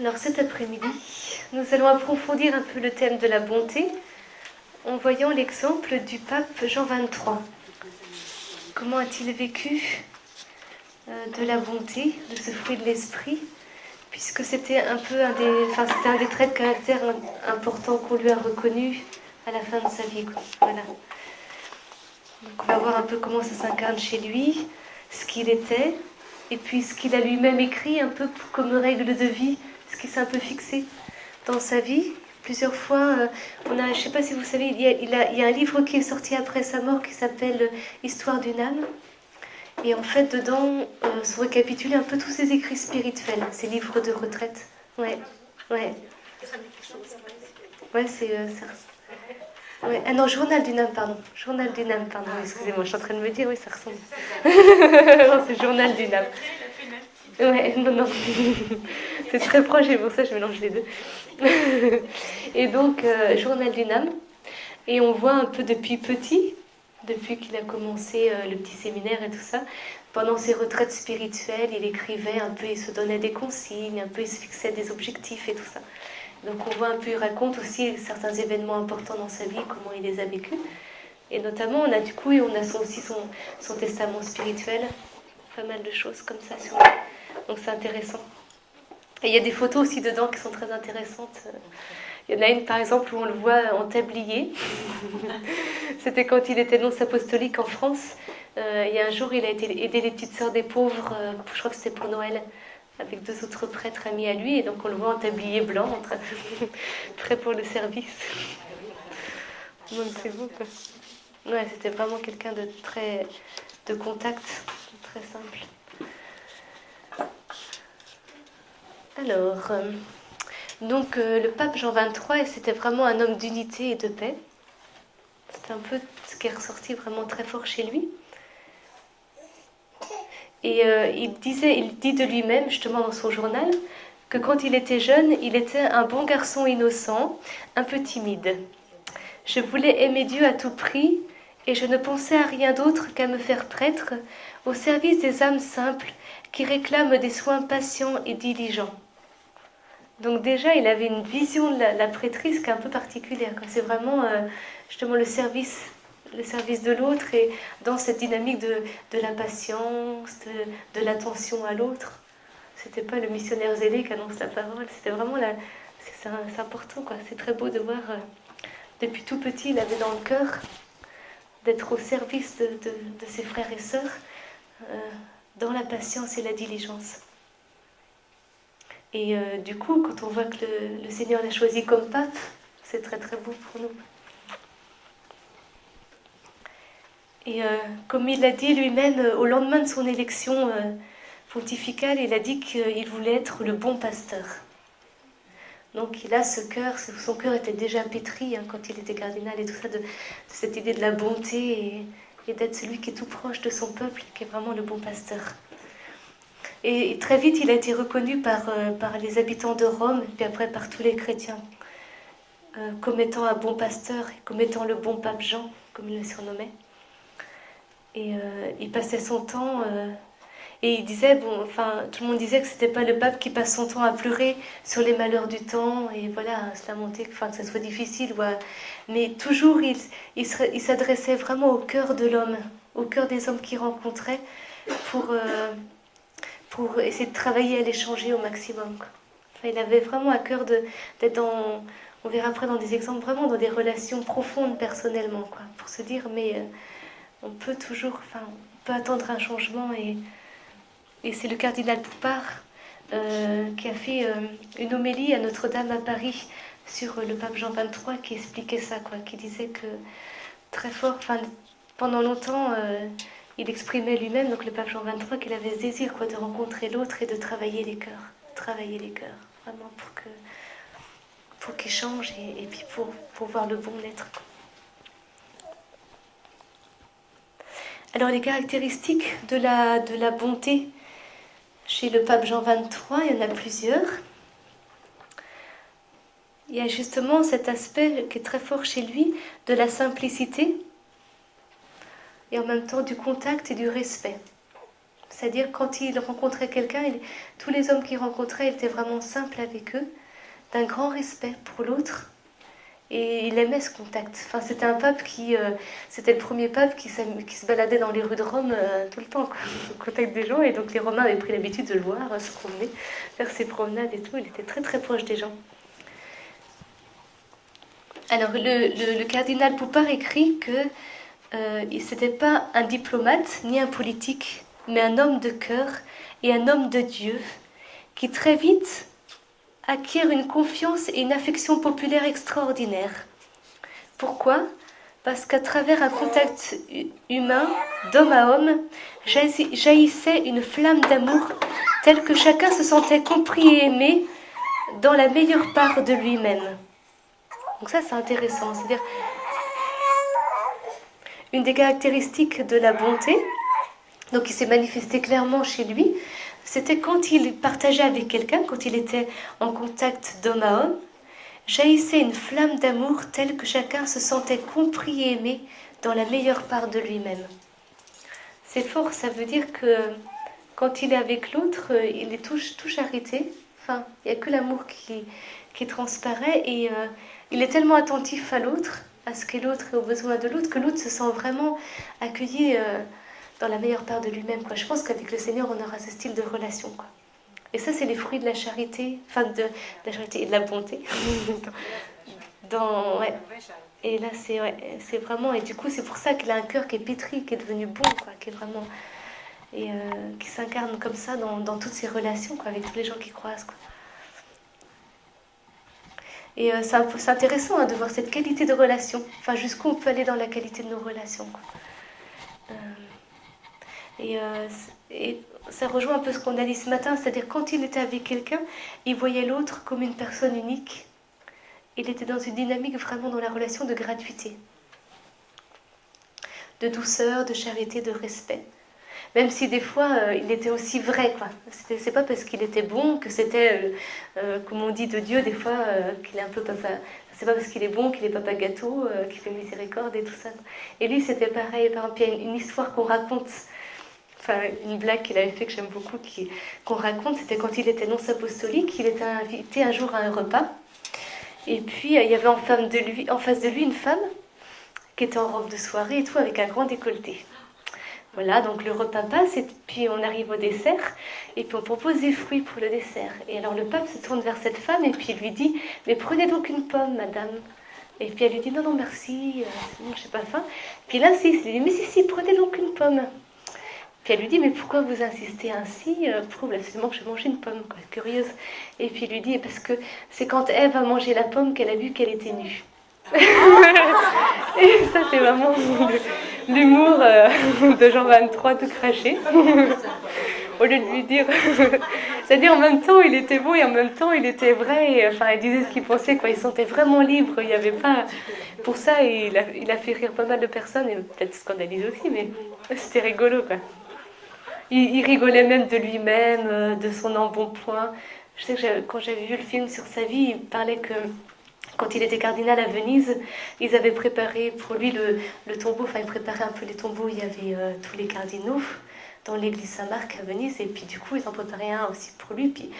Alors cet après-midi, nous allons approfondir un peu le thème de la bonté en voyant l'exemple du pape Jean XXIII. Comment a-t-il vécu de la bonté, de ce fruit de l'esprit, puisque c'était c'était un des traits de caractère importants qu'on lui a reconnus à la fin de sa vie. Voilà. Donc on va voir un peu comment ça s'incarne chez lui, ce qu'il était, et puis ce qu'il a lui-même écrit un peu comme règle de vie, ce qui s'est un peu fixé dans sa vie. Plusieurs fois, je ne sais pas si vous savez, il y a un livre qui est sorti après sa mort qui s'appelle Histoire d'une âme. Et en fait, dedans, sont récapitulés un peu tous ses écrits spirituels, ses livres de retraite. Ouais. Ouais, c'est ça. Ouais. Ah non, Journal d'une âme, pardon. Journal d'une âme, pardon. Excusez-moi, je suis en train de me dire, oui, ça ressemble. Non, c'est Journal d'une âme. Ouais, non. C'est très proche et pour ça je mélange les deux. Et donc, Journal d'une âme. Et on voit un peu depuis petit, depuis qu'il a commencé le petit séminaire et tout ça, pendant ses retraites spirituelles, il écrivait un peu, il se donnait des consignes, un peu il se fixait des objectifs et tout ça. Donc on voit un peu, il raconte aussi certains événements importants dans sa vie, comment il les a vécus. Et notamment, on a aussi son testament spirituel, pas mal de choses comme ça sur lui. Donc c'est intéressant. Et il y a des photos aussi dedans qui sont très intéressantes. Il y en a une par exemple où on le voit en tablier. C'était quand il était nonce apostolique en France. Il y a un jour, il a été aider les petites sœurs des pauvres, je crois que c'était pour Noël, avec 2 autres prêtres amis à lui. Et donc on le voit en tablier blanc, prêt pour le service. Donc c'est beau quoi. Ouais, c'était vraiment quelqu'un de contact, très simple. Alors, le pape Jean XXIII, c'était vraiment un homme d'unité et de paix. C'est un peu ce qui est ressorti vraiment très fort chez lui. Et il dit de lui-même, justement dans son journal, que quand il était jeune, il était un bon garçon innocent, un peu timide. Je voulais aimer Dieu à tout prix, et je ne pensais à rien d'autre qu'à me faire prêtre au service des âmes simples qui réclament des soins patients et diligents. Donc déjà, il avait une vision de la prêtrise qui est un peu particulière. C'est vraiment justement le service de l'autre et dans cette dynamique de la patience, de l'attention à l'autre. C'était pas le missionnaire zélé qui annonce la parole, c'était vraiment c'est important quoi. C'est très beau de voir depuis tout petit, il avait dans le cœur d'être au service de ses frères et sœurs dans la patience et la diligence. Et du coup, quand on voit que le Seigneur l'a choisi comme pape, c'est très très beau pour nous. Et comme il l'a dit lui-même, au lendemain de son élection pontificale, il a dit qu'il voulait être le bon pasteur. Donc il a ce cœur, son cœur était déjà pétri quand il était cardinal et tout ça, de cette idée de la bonté et d'être celui qui est tout proche de son peuple, qui est vraiment le bon pasteur. Et très vite, il a été reconnu par les habitants de Rome, puis après par tous les chrétiens, comme étant un bon pasteur, comme étant le bon pape Jean, comme il le surnommait. Et il passait son temps, et il disait, tout le monde disait que c'était pas le pape qui passe son temps à pleurer sur les malheurs du temps, et voilà, à se lamenter, que ça soit difficile, mais toujours il s'adressait vraiment au cœur de l'homme, au cœur des hommes qu'il rencontrait, pour essayer de travailler à les changer au maximum. Il avait vraiment à cœur d'être dans, on verra après dans des exemples, vraiment dans des relations profondes personnellement, pour se dire, mais on peut toujours, on peut attendre un changement. Et c'est le cardinal Poupart qui a fait une homélie à Notre-Dame à Paris sur le pape Jean XXIII qui expliquait ça, qui disait que très fort, pendant longtemps, il exprimait lui-même, donc le pape Jean XXIII, qu'il avait ce désir de rencontrer l'autre et de travailler les cœurs, vraiment pour qu'ils changent et puis pour voir le bon naître. Alors les caractéristiques de la bonté chez le pape Jean XXIII, il y en a plusieurs. Il y a justement cet aspect qui est très fort chez lui de la simplicité et en même temps du contact et du respect. C'est-à-dire quand il rencontrait quelqu'un, tous les hommes qu'il rencontrait étaient vraiment simples avec eux, d'un grand respect pour l'autre. Et il aimait ce contact. Enfin, c'était un pape c'était le premier pape qui se baladait dans les rues de Rome tout le temps, quoi, au contact des gens. Et donc les Romains avaient pris l'habitude de le voir se promener, faire ses promenades et tout. Il était très très proche des gens. Alors le cardinal Poupart écrit que c'était pas un diplomate ni un politique, mais un homme de cœur et un homme de Dieu qui très vite acquiert une confiance et une affection populaire extraordinaire. Pourquoi ? Parce qu'à travers un contact humain, d'homme à homme, jaillissait une flamme d'amour telle que chacun se sentait compris et aimé dans la meilleure part de lui-même. Donc ça, c'est intéressant. C'est-à-dire, une des caractéristiques de la bonté, donc qui s'est manifestée clairement chez lui, c'était quand il partageait avec quelqu'un, quand il était en contact d'homme à homme, jaillissait une flamme d'amour telle que chacun se sentait compris et aimé dans la meilleure part de lui-même. C'est fort, ça veut dire que quand il est avec l'autre, il est tout charité. Enfin, il n'y a que l'amour qui transparaît et il est tellement attentif à l'autre, à ce qu'est l'autre et aux besoins de l'autre, que l'autre se sent vraiment accueilli dans la meilleure part de lui-même, quoi. Je pense qu'avec le Seigneur, on aura ce style de relation, quoi. Et ça, c'est les fruits de la charité, enfin de la charité et de la bonté. Ouais. Et là, c'est vraiment... Et du coup, c'est pour ça qu'il a un cœur qui est pétri, qui est devenu bon, quoi, qui est vraiment... Et qui s'incarne comme ça dans toutes ses relations, quoi, avec tous les gens qui croisent, quoi. Et c'est intéressant de voir cette qualité de relation. Enfin, jusqu'où on peut aller dans la qualité de nos relations, quoi. Et ça rejoint un peu ce qu'on a dit ce matin, c'est-à-dire quand il était avec quelqu'un, il voyait l'autre comme une personne unique. Il était dans une dynamique vraiment dans la relation de gratuité, de douceur, de charité, de respect. Même si des fois, il était aussi vrai, quoi. C'est pas parce qu'il était bon que c'était, comme on dit de Dieu, des fois, qu'il est un peu papa. C'est pas parce qu'il est bon qu'il est papa gâteau, qu'il fait miséricorde et tout ça. Et lui, c'était pareil. Par exemple, il y a une histoire qu'on raconte, enfin, une blague qu'il avait fait que j'aime beaucoup, qu'on raconte, c'était quand il était nonce apostolique, il était invité un jour à un repas. Et puis, il y avait en face de lui une femme qui était en robe de soirée et tout, avec un grand décolleté. Voilà, donc le repas passe et puis on arrive au dessert et puis on propose des fruits pour le dessert. Et alors le pape se tourne vers cette femme et puis il lui dit « Mais prenez donc une pomme, madame ». Et puis elle lui dit « Non, non, merci, c'est bon, je n'ai pas faim ». Puis il insiste, il dit « Mais si, prenez donc une pomme ». Puis elle lui dit « Mais pourquoi vous insistez ainsi ? Prouve absolument que je mange une pomme, quoi, curieuse ». Et puis il lui dit « Parce que c'est quand Ève a mangé la pomme qu'elle a vu qu'elle était nue ». Et ça, c'est vraiment l'humour de Jean 23 tout craché. Au lieu de lui dire... C'est-à-dire, en même temps, il était beau et en même temps, il était vrai. Et, enfin, il disait ce qu'il pensait, quoi. Il se sentait vraiment libre. Il n'y avait pas... Pour ça, il a fait rire pas mal de personnes, et peut-être scandalisé aussi, mais c'était rigolo, quoi. Il rigolait même de lui-même, de son embonpoint. Je sais que quand j'avais vu le film sur sa vie, il parlait que... Quand il était cardinal à Venise, ils avaient préparé pour lui le tombeau, enfin ils préparaient un peu les tombeaux, il y avait tous les cardinaux dans l'église Saint-Marc à Venise, et puis du coup ils en préparaient un aussi pour lui, puis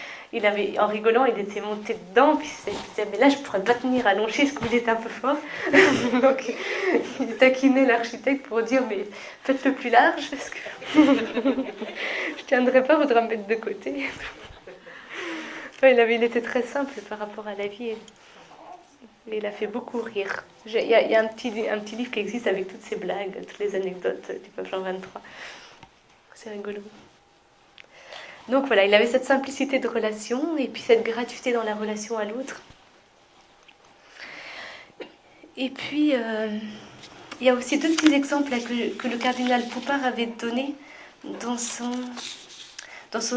en rigolant, il était monté dedans, puis il disait « mais là je pourrais pas tenir allongé, parce qu'il était un peu fort ». Donc il taquinait l'architecte pour dire « mais faites-le plus large, parce que je tiendrai pas, faudra me mettre de côté ». Enfin, il était très simple par rapport à la vie. Il a fait beaucoup rire. Il y a un petit livre qui existe avec toutes ces blagues, toutes les anecdotes du pape Jean 23. C'est rigolo. Donc voilà, il avait cette simplicité de relation et puis cette gratuité dans la relation à l'autre. Et puis, il y a aussi deux petits exemples que le cardinal Poupart avait donnés dans son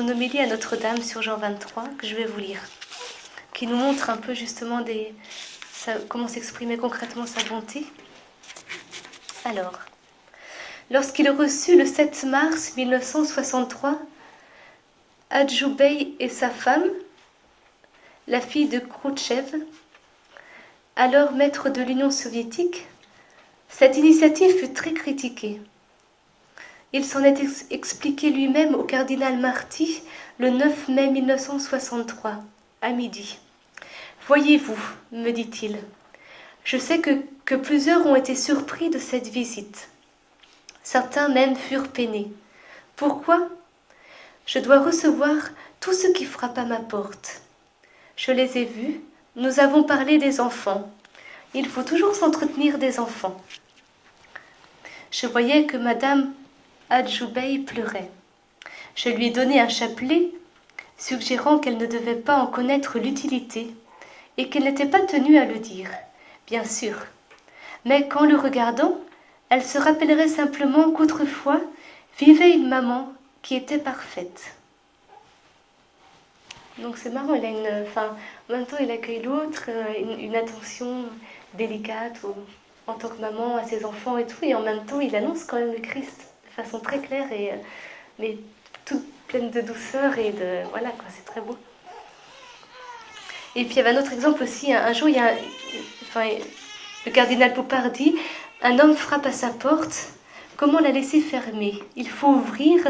homélie à Notre-Dame sur Jean 23, que je vais vous lire, qui nous montre un peu justement comment s'exprimait concrètement sa bonté. Alors, lorsqu'il reçut le 7 mars 1963 Adjoubey et sa femme, la fille de Khrouchtchev, alors maître de l'Union soviétique, cette initiative fut très critiquée. Il s'en est expliqué lui-même au cardinal Marty le 9 mai 1963, à midi. « Voyez-vous, me dit-il, je sais que plusieurs ont été surpris de cette visite. Certains même furent peinés. Pourquoi ? Je dois recevoir tout ce qui frappe à ma porte. Je les ai vus, nous avons parlé des enfants. Il faut toujours s'entretenir des enfants. Je voyais que Madame Adjoubey pleurait. Je lui ai donné un chapelet, suggérant qu'elle ne devait pas en connaître l'utilité et qu'elle n'était pas tenue à le dire, bien sûr. Mais qu'en le regardant, elle se rappellerait simplement qu'autrefois vivait une maman qui était parfaite. » Donc c'est marrant, il a en même temps il accueille l'autre, une attention délicate en tant que maman à ses enfants et tout, et en même temps il annonce quand même le Christ de façon très claire, mais toute pleine de douceur et de... Voilà quoi, c'est très beau. Et puis il y avait un autre exemple aussi, un jour le cardinal Poupard dit « Un homme frappe à sa porte, comment la laisser fermer ? Il faut ouvrir,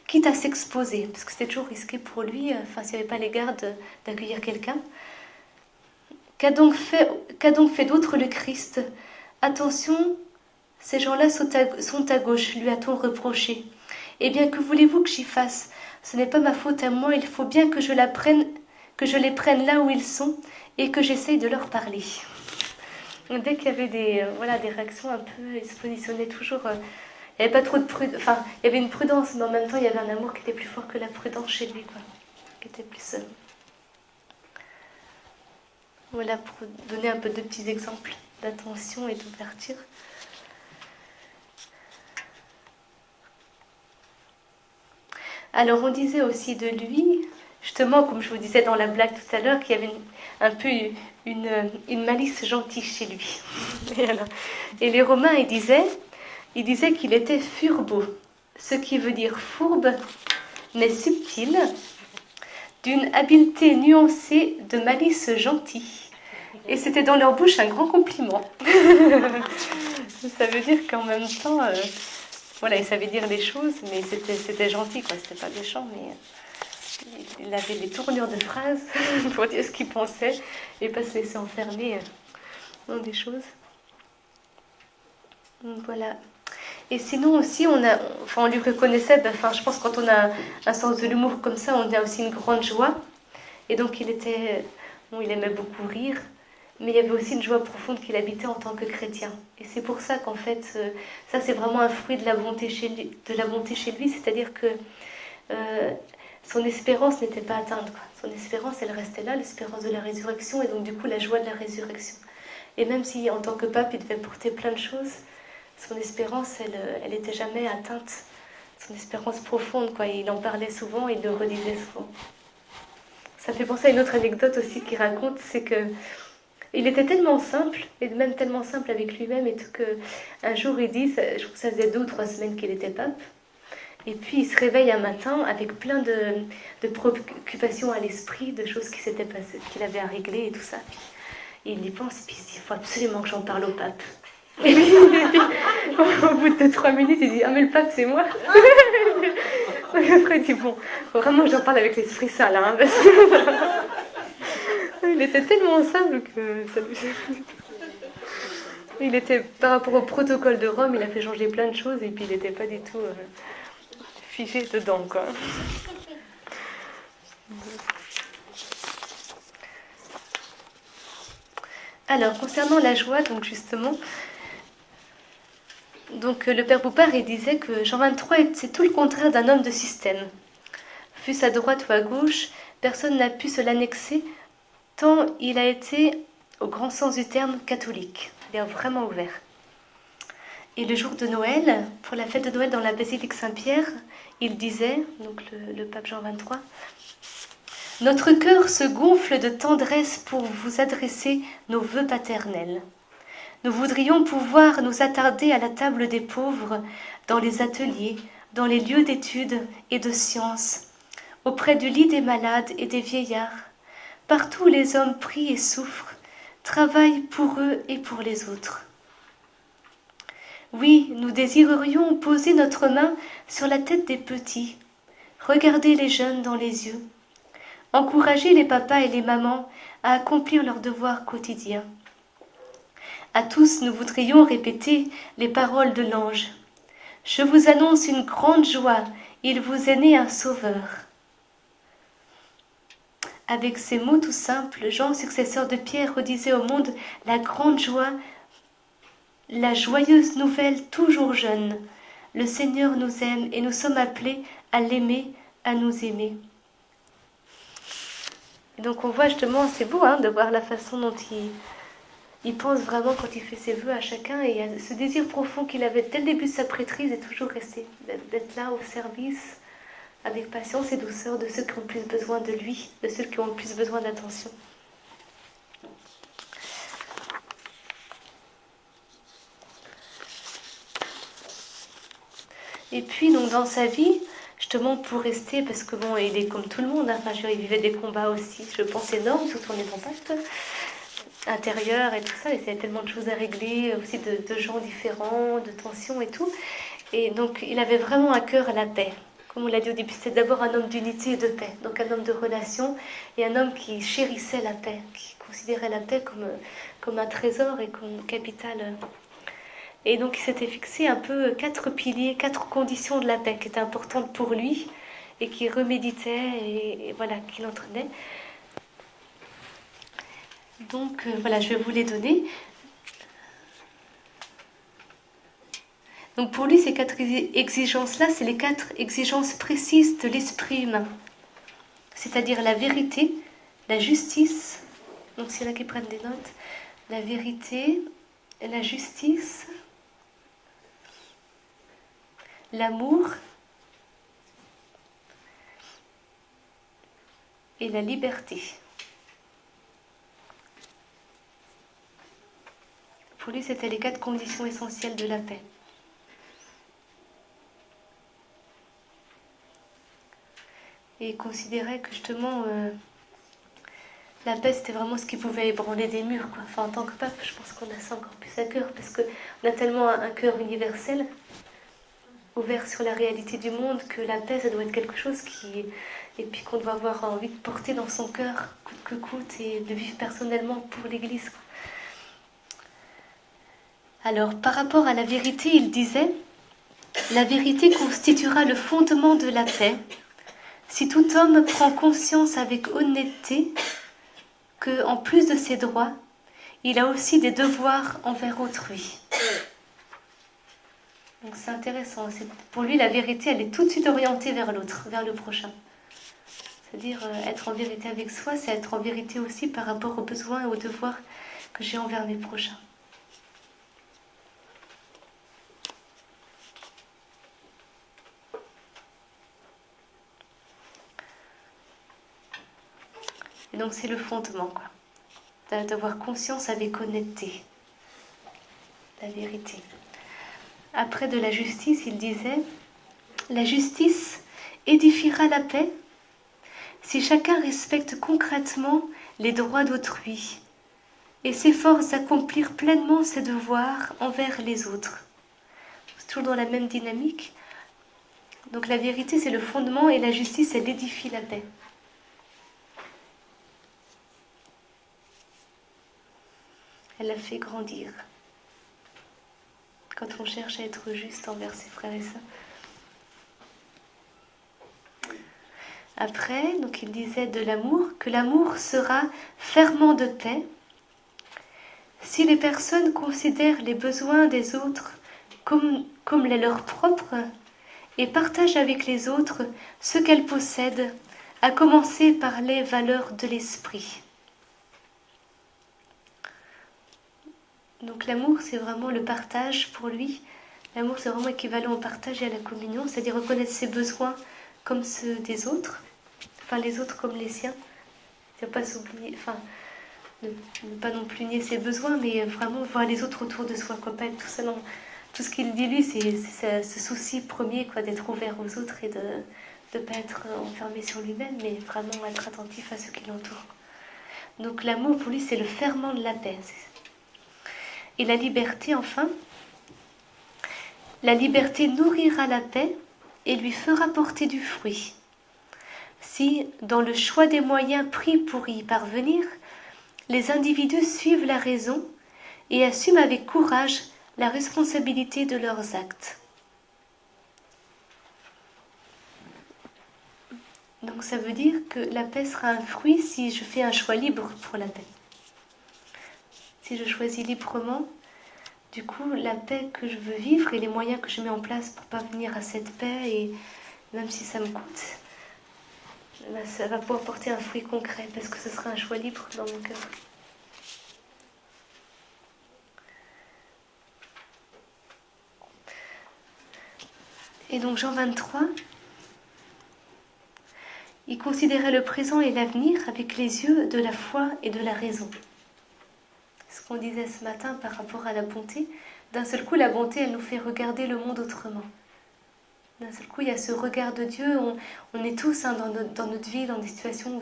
quitte à s'exposer. » Parce que c'était toujours risqué pour lui, s'il n'y avait pas les gardes, d'accueillir quelqu'un. Qu'a donc fait d'autre le Christ ? Attention, ces gens-là sont à gauche, lui a-t-on reproché. Eh bien, que voulez-vous que j'y fasse ? Ce n'est pas ma faute à moi, il faut bien que je les prenne là où ils sont et que j'essaye de leur parler. Dès qu'il y avait des réactions un peu, il se positionnait toujours... il n'y avait pas trop de prudence, il y avait une prudence, mais en même temps, il y avait un amour qui était plus fort que la prudence chez lui, quoi. Qui était plus... Voilà, pour donner un peu de petits exemples d'attention et d'ouverture. Alors, on disait aussi de lui, justement, comme je vous disais dans la blague tout à l'heure, qu'il y avait un peu une malice gentille chez lui. Et les Romains, ils disaient qu'il était furbo, ce qui veut dire fourbe, mais subtil, d'une habileté nuancée de malice gentille. Et c'était dans leur bouche un grand compliment. Ça veut dire qu'en même temps, ils savaient dire les choses, mais c'était gentil, quoi. C'était pas méchant, mais il avait des tournures de phrases pour dire ce qu'il pensait et pas se laisser enfermer dans des choses. Voilà. Et sinon aussi, on lui reconnaissait, je pense que quand on a un sens de l'humour comme ça, on a aussi une grande joie. Et donc il aimait beaucoup rire, mais il y avait aussi une joie profonde qu'il habitait en tant que chrétien. Et c'est pour ça qu'en fait, ça c'est vraiment un fruit de la bonté chez lui, c'est-à-dire que son espérance n'était pas atteinte, quoi. Son espérance, elle restait là, l'espérance de la résurrection, et donc du coup la joie de la résurrection. Et même si en tant que pape, il devait porter plein de choses, son espérance, elle n'était jamais atteinte. Son espérance profonde, quoi. Il en parlait souvent, il le redisait souvent. Ça me fait penser à une autre anecdote aussi qu'il raconte, c'est que il était tellement simple, et même tellement simple avec lui-même, et tout qu'un jour il dit, je crois que ça faisait 2 ou 3 semaines qu'il était pape, et puis il se réveille un matin avec plein de préoccupations à l'esprit, de choses qui s'étaient passées, qu'il avait à régler et tout ça. Et il y pense, et puis il se dit, il faut absolument que j'en parle au pape. Et puis, au bout de 3 minutes, il dit, ah mais le pape c'est moi. Et après il dit, bon, faut vraiment que j'en parle avec l'Esprit Saint là, hein, parce que... Il était tellement simple que ça lui... Il était, par rapport au protocole de Rome, il a fait changer plein de choses et puis il n'était pas du tout figé dedans, quoi. Alors, concernant la joie, donc justement, le père Poupard, il disait que Jean XXIII, c'est tout le contraire d'un homme de système. Fût-ce à droite ou à gauche, personne n'a pu se l'annexer, tant il a été, au grand sens du terme, catholique. Il est vraiment ouvert. Et le jour de Noël, pour la fête de Noël dans la basilique Saint-Pierre, il disait, donc le pape Jean XXIII, « Notre cœur se gonfle de tendresse pour vous adresser nos vœux paternels. Nous voudrions pouvoir nous attarder à la table des pauvres, dans les ateliers, dans les lieux d'études et de sciences, auprès du lit des malades et des vieillards, partout où les hommes prient et souffrent, travaillent pour eux et pour les autres. Oui, nous désirerions poser notre main sur la tête des petits, regarder les jeunes dans les yeux, encourager les papas et les mamans à accomplir leurs devoirs quotidiens. À tous, nous voudrions répéter les paroles de l'ange. Je vous annonce une grande joie, il vous est né un sauveur. Avec ces mots tout simples, Jean, successeur de Pierre, redisait au monde la grande joie, la joyeuse nouvelle toujours jeune. Le Seigneur nous aime et nous sommes appelés à l'aimer, à nous aimer. Et donc on voit justement, c'est beau de voir la façon dont il pense vraiment quand il fait ses vœux à chacun. Et il y a ce désir profond qu'il avait dès le début de sa prêtrise est toujours resté, d'être là au service, avec patience et douceur de ceux qui ont le plus besoin de lui, de ceux qui ont le plus besoin d'attention. Et puis, donc, dans sa vie, justement, pour rester, parce que bon, il est comme tout le monde, il vivait des combats aussi, je pense, énormes, surtout en étant pacte intérieur et tout ça, et il y a tellement de choses à régler, aussi de gens différents, de tensions et tout. Et donc, il avait vraiment à cœur la paix. Comme on l'a dit au début, c'était d'abord un homme d'unité et de paix, donc un homme de relation, et un homme qui chérissait la paix, qui considérait la paix comme un trésor et comme capital. Et donc il s'était fixé un peu 4 piliers, 4 conditions de la paix qui étaient importantes pour lui et qui reméditait et voilà, qui l'entraînait. Donc voilà, je vais vous les donner. Donc pour lui, ces 4 exigences-là, c'est les 4 exigences précises de l'esprit humain. C'est-à-dire la vérité, la justice, donc c'est là qui prennent des notes, la vérité, la justice, l'amour et la liberté. Pour lui, c'était les 4 conditions essentielles de la paix. Et il considérait que justement, la paix, c'était vraiment ce qui pouvait ébranler des murs, quoi. Enfin, en tant que pape, je pense qu'on a ça encore plus à cœur, parce qu'on a tellement un cœur universel, ouvert sur la réalité du monde, que la paix, ça doit être quelque chose qui... Et puis qu'on doit avoir envie de porter dans son cœur, coûte que coûte, et de vivre personnellement pour l'Église, quoi. Alors, par rapport à la vérité, il disait « La vérité constituera le fondement de la paix, si tout homme prend conscience avec honnêteté que, en plus de ses droits, il a aussi des devoirs envers autrui. » Donc c'est intéressant. Pour lui, la vérité, elle est tout de suite orientée vers l'autre, vers le prochain. C'est-à-dire, être en vérité avec soi, c'est être en vérité aussi par rapport aux besoins et aux devoirs que j'ai envers mes prochains. Et donc c'est le fondement, quoi. D'avoir conscience avec honnêteté. La vérité. Après de la justice, il disait « La justice édifiera la paix si chacun respecte concrètement les droits d'autrui et s'efforce d'accomplir pleinement ses devoirs envers les autres. » C'est toujours dans la même dynamique. Donc la vérité, c'est le fondement et la justice, elle édifie la paix. Elle la fait grandir. Quand on cherche à être juste envers ses frères et sœurs. Après, donc il disait de l'amour, que l'amour sera ferment de paix si les personnes considèrent les besoins des autres comme les leurs propres et partagent avec les autres ce qu'elles possèdent, à commencer par les valeurs de l'esprit. Donc l'amour, c'est vraiment le partage pour lui. L'amour, c'est vraiment équivalent au partage et à la communion, c'est-à-dire reconnaître ses besoins comme ceux des autres, enfin les autres comme les siens. Ne pas s'oublier, enfin ne pas non plus nier ses besoins, mais vraiment voir les autres autour de soi, quoi. Pas être tout ça dans... Tout ce qu'il dit lui, c'est ce souci premier, quoi, d'être ouvert aux autres et de ne pas être enfermé sur lui-même, mais vraiment être attentif à ceux qui l'entourent. Donc l'amour pour lui, c'est le ferment de la paix. Et la liberté, enfin, La liberté nourrira la paix et lui fera porter du fruit. Si, dans le choix des moyens pris pour y parvenir, les individus suivent la raison et assument avec courage la responsabilité de leurs actes. Donc ça veut dire que la paix sera un fruit si je fais un choix libre pour la paix. Si je choisis librement, du coup, la paix que je veux vivre et les moyens que je mets en place pour parvenir à cette paix, et même si ça me coûte, ça va pouvoir porter un fruit concret parce que ce sera un choix libre dans mon cœur. Et donc Jean 23, il considérait le présent et l'avenir avec les yeux de la foi et de la raison. Ce qu'on disait ce matin par rapport à la bonté, d'un seul coup la bonté elle nous fait regarder le monde autrement. D'un seul coup il y a ce regard de Dieu, on est tous dans notre vie, dans des situations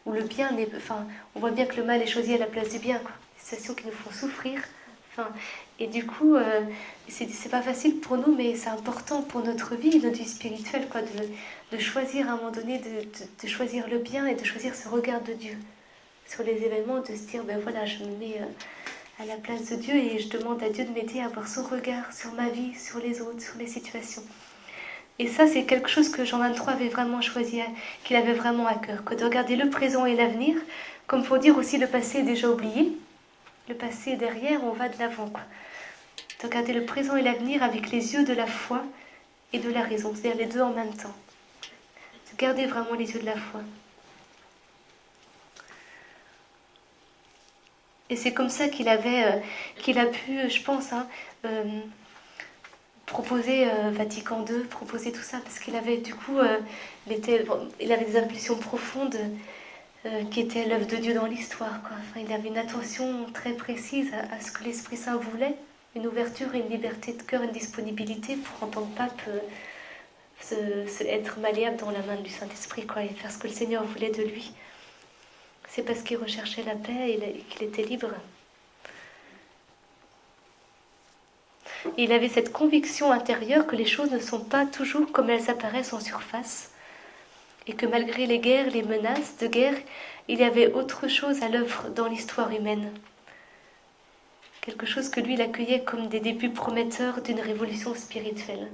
où le bien, on voit bien que le mal est choisi à la place du bien, quoi. Des situations qui nous font souffrir. Et du coup, c'est pas facile pour nous, mais c'est important pour notre vie spirituelle, quoi, de choisir à un moment donné, de choisir le bien et de choisir ce regard de Dieu sur les événements, de se dire, ben voilà, je me mets à la place de Dieu et je demande à Dieu de m'aider à avoir son regard sur ma vie, sur les autres, sur les situations. Et ça, c'est quelque chose que Jean 23 avait vraiment choisi, qu'il avait vraiment à cœur, que de regarder le présent et l'avenir, comme pour dire aussi le passé est déjà oublié. Le passé est derrière, on va de l'avant, quoi. De regarder le présent et l'avenir avec les yeux de la foi et de la raison, c'est-à-dire les deux en même temps. De garder vraiment les yeux de la foi. Et c'est comme ça qu'il a pu, je pense, proposer Vatican II, proposer tout ça, parce qu'il avait du coup, il avait des impulsions profondes qui étaient l'œuvre de Dieu dans l'histoire, quoi. Enfin, il avait une attention très précise à ce que l'Esprit Saint voulait, une ouverture et une liberté de cœur, une disponibilité pour, en tant que pape, être malléable dans la main du Saint-Esprit, quoi, et faire ce que le Seigneur voulait de lui. C'est parce qu'il recherchait la paix et qu'il était libre. Et il avait cette conviction intérieure que les choses ne sont pas toujours comme elles apparaissent en surface, et que malgré les guerres, les menaces de guerre, il y avait autre chose à l'œuvre dans l'histoire humaine. Quelque chose que lui, il accueillait comme des débuts prometteurs d'une révolution spirituelle.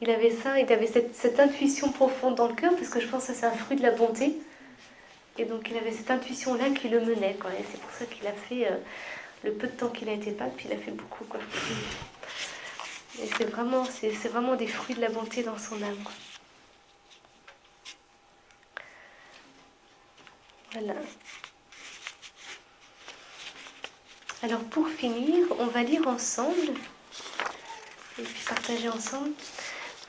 Il avait ça, il avait cette intuition profonde dans le cœur, parce que je pense que c'est un fruit de la bonté. Et donc il avait cette intuition-là qui le menait, quoi. Et c'est pour ça qu'il a fait, le peu de temps qu'il a été pape, il a fait beaucoup, quoi. Et c'est vraiment des fruits de la bonté dans son âme, quoi. Voilà. Alors pour finir, on va lire ensemble, et puis partager ensemble,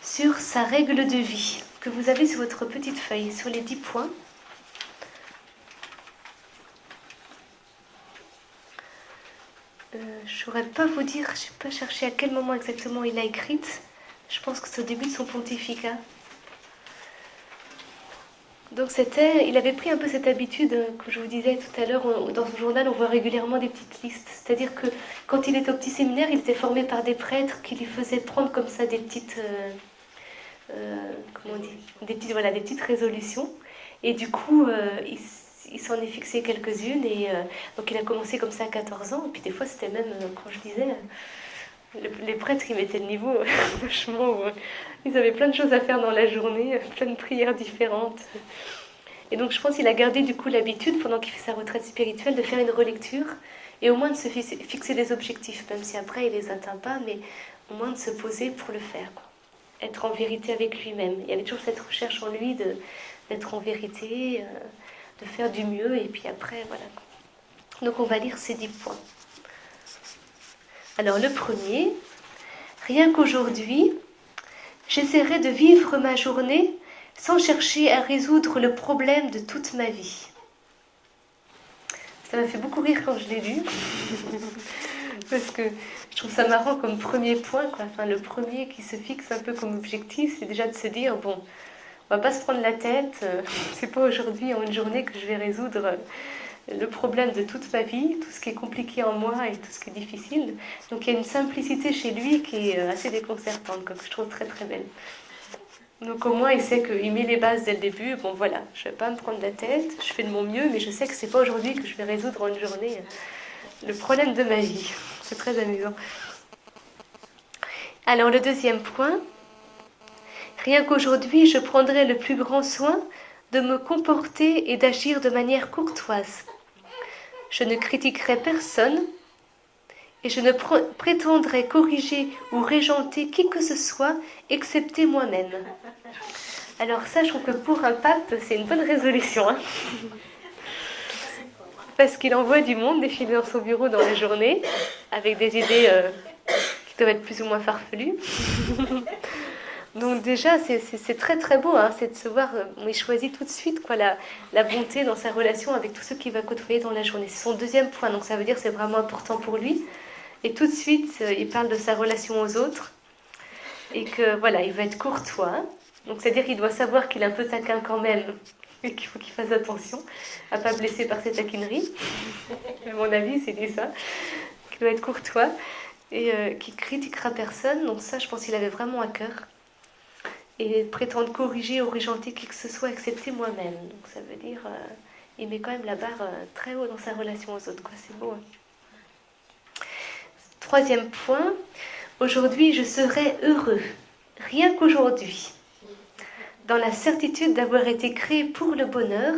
sur sa règle de vie, que vous avez sur votre petite feuille, sur les 10 points. Je ne saurais pas vous dire, je n'ai pas cherché à quel moment exactement il l'a écrite. Je pense que c'est au début de son pontificat. Donc il avait pris un peu cette habitude, comme je vous disais tout à l'heure, dans son journal on voit régulièrement des petites listes. C'est-à-dire que quand il était au petit séminaire, il était formé par des prêtres qui lui faisaient prendre comme ça des petites, des petites résolutions. Et du coup, il s'en est fixé quelques-unes. Et donc il a commencé comme ça à 14 ans. Et puis des fois c'était même, quand je disais, les prêtres ils mettaient le niveau vachement. Ils avaient plein de choses à faire dans la journée, plein de prières différentes. Et donc je pense qu'il a gardé du coup l'habitude, pendant qu'il fait sa retraite spirituelle, de faire une relecture et au moins de se fixer des objectifs, même si après il les atteint pas, mais au moins de se poser pour le faire, quoi. Être en vérité avec lui-même. Il y avait toujours cette recherche en lui d'être en vérité, de faire du mieux, et puis après, voilà. Donc on va lire ces 10 points. Alors le premier, rien qu'aujourd'hui, j'essaierai de vivre ma journée sans chercher à résoudre le problème de toute ma vie. Ça m'a fait beaucoup rire quand je l'ai lu, parce que je trouve ça marrant comme premier point, quoi. Enfin, le premier qui se fixe un peu comme objectif, c'est déjà de se dire, bon, on va pas se prendre la tête, c'est pas aujourd'hui en une journée que je vais résoudre le problème de toute ma vie, tout ce qui est compliqué en moi et tout ce qui est difficile. Donc il y a une simplicité chez lui qui est assez déconcertante, que je trouve très très belle. Donc au moins il sait qu'il met les bases dès le début. Bon voilà, je ne vais pas me prendre la tête, je fais de mon mieux, mais je sais que c'est pas aujourd'hui que je vais résoudre en une journée le problème de ma vie. C'est très amusant. Alors le deuxième point, rien qu'aujourd'hui je prendrai le plus grand soin de me comporter et d'agir de manière courtoise. Je ne critiquerai personne et je ne prétendrai corriger ou régenter qui que ce soit, excepté moi-même. Alors ça, je trouve que pour un pape, c'est une bonne résolution. Hein, parce qu'il envoie du monde défiler dans son bureau dans la journée, avec des idées qui doivent être plus ou moins farfelues. Donc déjà, c'est très très beau, hein, c'est de se voir, il choisit tout de suite quoi, la bonté dans sa relation avec tous ceux qu'il va côtoyer dans la journée. C'est son deuxième point, donc ça veut dire que c'est vraiment important pour lui. Et tout de suite, il parle de sa relation aux autres, et que voilà, il va être courtois. Donc c'est-à-dire qu'il doit savoir qu'il est un peu taquin quand même, et qu'il faut qu'il fasse attention à ne pas blesser par ses taquineries. À mon avis, c'est dit ça, qu'il doit être courtois, et qu'il critiquera personne. Donc ça, je pense qu'il avait vraiment à cœur. Et prétendre corriger ou régenter qui que ce soit, excepté moi-même. Donc ça veut dire, il met quand même la barre très haut dans sa relation aux autres, quoi. C'est beau. Hein. Troisième point, aujourd'hui je serai heureux, rien qu'aujourd'hui, dans la certitude d'avoir été créé pour le bonheur,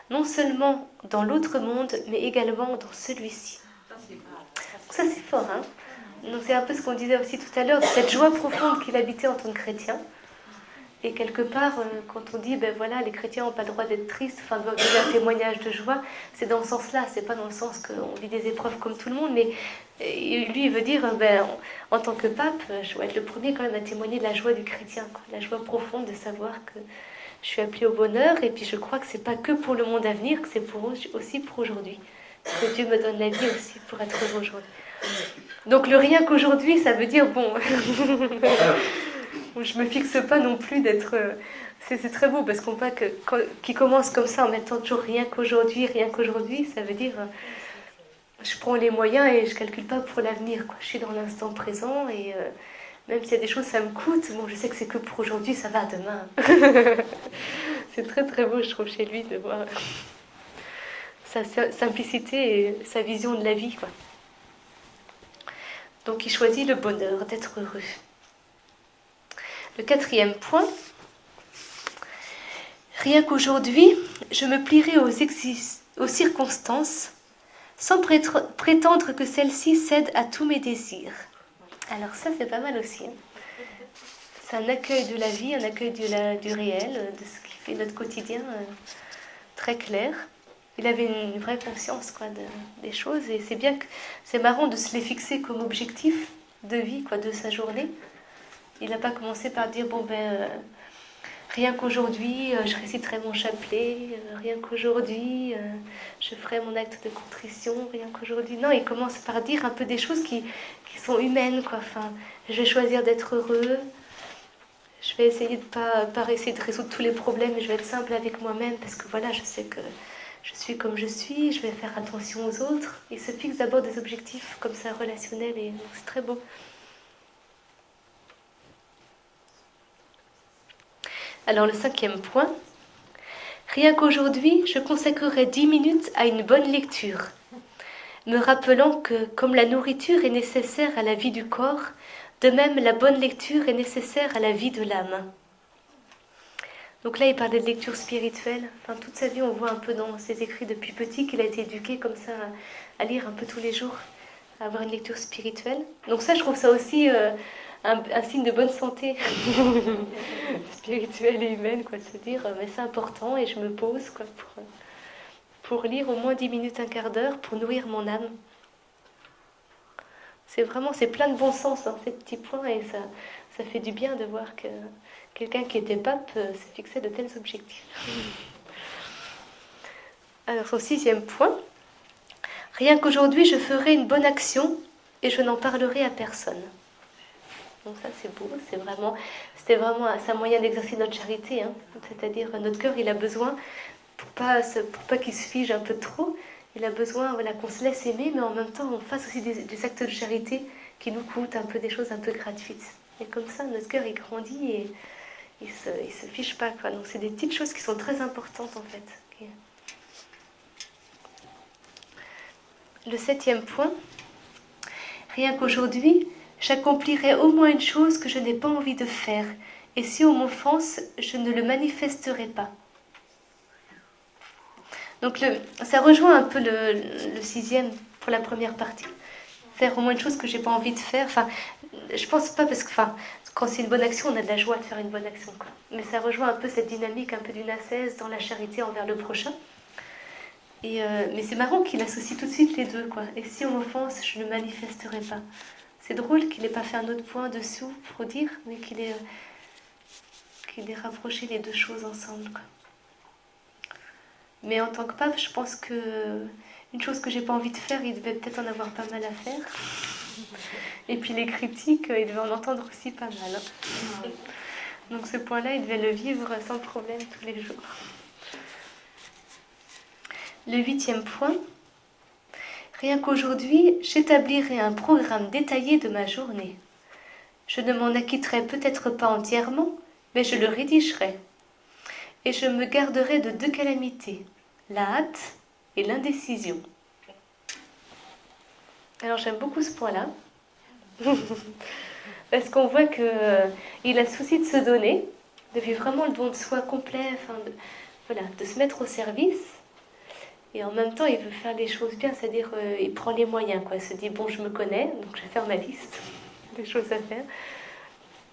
non seulement dans l'autre monde, mais également dans celui-ci. Donc ça c'est fort, hein. Donc c'est un peu ce qu'on disait aussi tout à l'heure, de cette joie profonde qu'il habitait en tant que chrétien. Et quelque part, quand on dit, ben voilà, les chrétiens n'ont pas le droit d'être tristes, enfin, doivent donner un témoignage de joie, c'est dans ce sens-là, c'est pas dans le sens qu'on vit des épreuves comme tout le monde, mais lui, il veut dire, ben, en tant que pape, je dois être le premier quand même à témoigner de la joie du chrétien, quoi, la joie profonde de savoir que je suis appelée au bonheur, et puis je crois que c'est pas que pour le monde à venir, que c'est aussi pour aujourd'hui. Que Dieu me donne la vie aussi pour être heureux aujourd'hui. Donc le rien qu'aujourd'hui, ça veut dire, bon... Je me fixe pas non plus d'être... C'est très beau parce qu'on voit qu'il commence comme ça en mettant toujours rien qu'aujourd'hui, ça veut dire je prends les moyens et je calcule pas pour l'avenir. Je suis dans l'instant présent et même s'il y a des choses ça me coûte, bon, je sais que c'est que pour aujourd'hui, ça va demain. C'est très très beau je trouve chez lui de voir sa simplicité et sa vision de la vie. Quoi. Donc il choisit le bonheur, d'être heureux. Le quatrième point, rien qu'aujourd'hui, je me plierai aux circonstances sans prétendre que celles-ci cèdent à tous mes désirs. Alors ça, c'est pas mal aussi. Hein. C'est un accueil de la vie, un accueil du réel, de ce qui fait notre quotidien très clair. Il avait une vraie conscience quoi, des choses et c'est bien que c'est marrant de se les fixer comme objectif de vie quoi, de sa journée. Il n'a pas commencé par dire, bon ben, rien qu'aujourd'hui, je réciterai mon chapelet, rien qu'aujourd'hui, je ferai mon acte de contrition, rien qu'aujourd'hui. Non, il commence par dire un peu des choses qui sont humaines, quoi. Enfin, je vais choisir d'être heureux, je vais essayer de pas essayer de résoudre tous les problèmes, je vais être simple avec moi-même, parce que voilà, je sais que je suis comme je suis, je vais faire attention aux autres. Il se fixe d'abord des objectifs comme ça, relationnels, et c'est très beau. Alors le cinquième point, rien qu'aujourd'hui, je consacrerai 10 minutes à une bonne lecture, me rappelant que comme la nourriture est nécessaire à la vie du corps, de même la bonne lecture est nécessaire à la vie de l'âme. Donc là, il parlait de lecture spirituelle. Enfin, toute sa vie, on voit un peu dans ses écrits depuis petit qu'il a été éduqué comme ça à lire un peu tous les jours, à avoir une lecture spirituelle. Donc ça, je trouve ça aussi... un signe de bonne santé spirituelle et humaine, quoi, de se dire mais c'est important et je me pose quoi, pour lire au moins 10 minutes, un quart d'heure pour nourrir mon âme. C'est plein de bon sens hein, ces petits points et ça fait du bien de voir que quelqu'un qui était pape s'est fixé de tels objectifs. Alors au sixième point, rien qu'aujourd'hui je ferai une bonne action et je n'en parlerai à personne. Donc ça c'est beau, c'était vraiment un moyen d'exercer notre charité, hein. C'est-à-dire notre cœur il a besoin pour pas qu'il se fige un peu trop, Il a besoin qu'on se laisse aimer, mais en même temps, on fasse aussi des actes de charité qui nous coûtent un peu des choses un peu gratuites. Et comme ça, notre cœur, il grandit et il se fiche pas, quoi. Donc, c'est des petites choses qui sont très importantes, en fait. Le 7e point. Rien qu'aujourd'hui, j'accomplirai au moins une chose que je n'ai pas envie de faire. Et si on m'offense, je ne le manifesterai pas. Donc ça rejoint un peu le 6e pour la première partie. Faire au moins une chose que j'ai pas envie de faire. Enfin, je pense pas parce que quand c'est une bonne action, on a de la joie de faire une bonne action, quoi. Mais ça rejoint un peu cette dynamique un peu d'une ascèse dans la charité envers le prochain. Mais c'est marrant qu'il associe tout de suite les deux, quoi. Et si on m'offense, je ne manifesterai pas. C'est drôle qu'il n'ait pas fait un autre point dessous pour dire, mais qu'il ait rapproché les deux choses ensemble, quoi. Mais en tant que pape, je pense que une chose que j'ai pas envie de faire, il devait peut-être en avoir pas mal à faire. Et puis les critiques, il devait en entendre aussi pas mal, hein. Donc ce point-là, il devait le vivre sans problème tous les jours. Le 8e point. Rien qu'aujourd'hui, j'établirai un programme détaillé de ma journée. Je ne m'en acquitterai peut-être pas entièrement, mais je le rédigerai. Et je me garderai de 2 calamités, la hâte et l'indécision. Alors j'aime beaucoup ce point-là, parce qu'on voit qu'il a souci de se donner, de vivre vraiment le don de soi complet, de se mettre au service. Et en même temps, il veut faire les choses bien, c'est-à-dire il prend les moyens, quoi. Il se dit, bon, je me connais, donc je vais faire ma liste des choses à faire.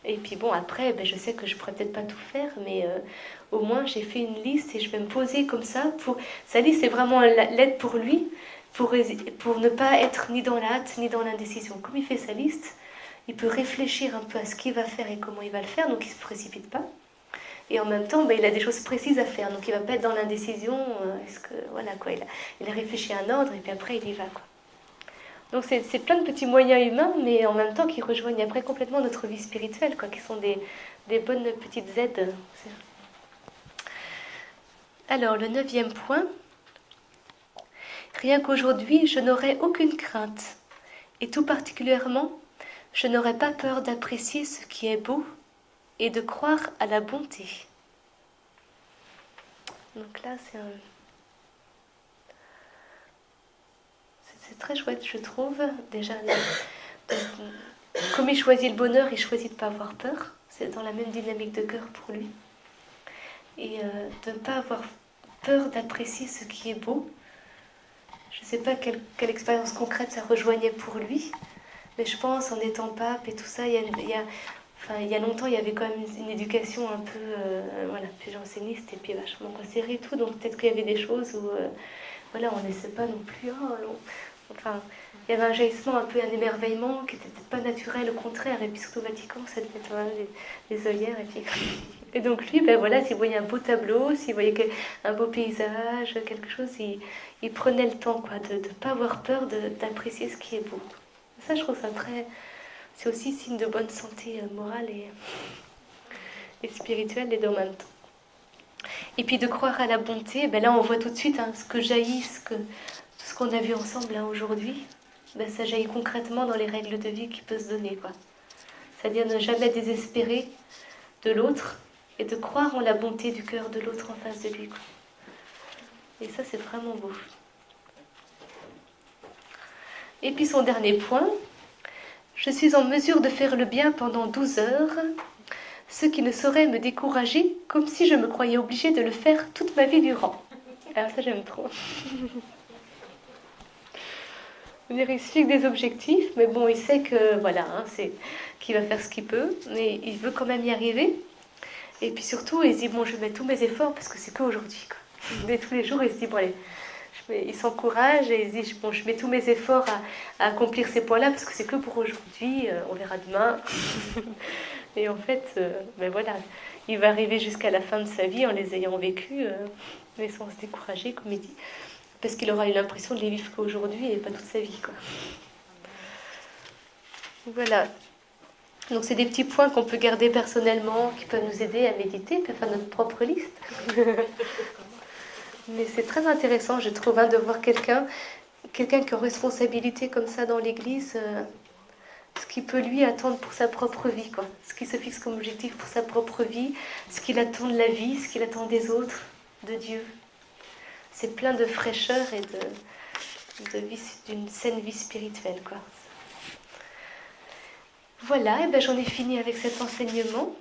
Et puis bon, après, je sais que je ne pourrais peut-être pas tout faire, mais au moins j'ai fait une liste et je vais me poser comme ça. Sa liste, c'est vraiment l'aide pour lui, pour ne pas être ni dans la hâte ni dans l'indécision. Comme il fait sa liste, il peut réfléchir un peu à ce qu'il va faire et comment il va le faire, donc il ne se précipite pas. Et en même temps, il a des choses précises à faire, donc il ne va pas être dans l'indécision. Il a réfléchi à un ordre et puis après il y va, quoi. Donc c'est plein de petits moyens humains, mais en même temps qui rejoignent après complètement notre vie spirituelle, quoi, qui sont des bonnes petites aides. Alors, le 9e point. Rien qu'aujourd'hui, je n'aurai aucune crainte. Et tout particulièrement, je n'aurai pas peur d'apprécier ce qui est beau et de croire à la bonté. Donc là, c'est très chouette, je trouve. Déjà, comme il choisit le bonheur, il choisit de ne pas avoir peur. C'est dans la même dynamique de cœur pour lui. Et de ne pas avoir peur d'apprécier ce qui est beau. Je ne sais pas quelle expérience concrète ça rejoignait pour lui, mais je pense, en étant pape et tout ça, il y a longtemps, il y avait quand même une éducation un peu plus janséniste et puis vachement serrée et tout, donc peut-être qu'il y avait des choses où on ne laissait pas non plus. Il y avait un jaillissement, un peu un émerveillement qui n'était peut-être pas naturel, au contraire, et puis surtout au Vatican, ça devait être les œillères. Et donc lui, s'il voyait un beau tableau, s'il voyait un beau paysage, quelque chose, il prenait le temps, quoi, de ne pas avoir peur d'apprécier ce qui est beau. Ça, je trouve ça c'est aussi signe de bonne santé morale et spirituelle, les deux en même temps. Et puis de croire à la bonté, là on voit tout de suite ce que jaillit, tout ce qu'on a vu ensemble aujourd'hui, ça jaillit concrètement dans les règles de vie qui peuvent se donner, quoi. C'est-à-dire ne jamais désespérer de l'autre et de croire en la bonté du cœur de l'autre en face de lui, quoi. Et ça, c'est vraiment beau. Et puis son dernier point, je suis en mesure de faire le bien pendant 12 heures, ce qui ne saurait me décourager, comme si je me croyais obligée de le faire toute ma vie durant. Alors ça, j'aime trop. Il se fixe des objectifs, mais bon, il sait que c'est qu'il va faire ce qu'il peut, mais il veut quand même y arriver. Et puis surtout, il se dit, bon, je mets tous mes efforts parce que c'est qu'aujourd'hui, quoi. Mais tous les jours, il se dit, bon, allez, il s'encourage et il se dit, bon, je mets tous mes efforts à accomplir ces points-là parce que c'est que pour aujourd'hui, on verra demain. Et en fait, il va arriver jusqu'à la fin de sa vie en les ayant vécus, mais sans se décourager, comme il dit. Parce qu'il aura eu l'impression de les vivre qu'aujourd'hui et pas toute sa vie, quoi. Voilà. Donc c'est des petits points qu'on peut garder personnellement, qui peuvent nous aider à méditer, puis à faire notre propre liste. Mais c'est très intéressant, je trouve, de voir quelqu'un qui a une responsabilité comme ça dans l'Église, ce qu'il peut lui attendre pour sa propre vie, quoi. Ce qu'il se fixe comme objectif pour sa propre vie, ce qu'il attend de la vie, ce qu'il attend des autres, de Dieu. C'est plein de fraîcheur et d'une saine vie spirituelle, quoi. Voilà, et ben j'en ai fini avec cet enseignement.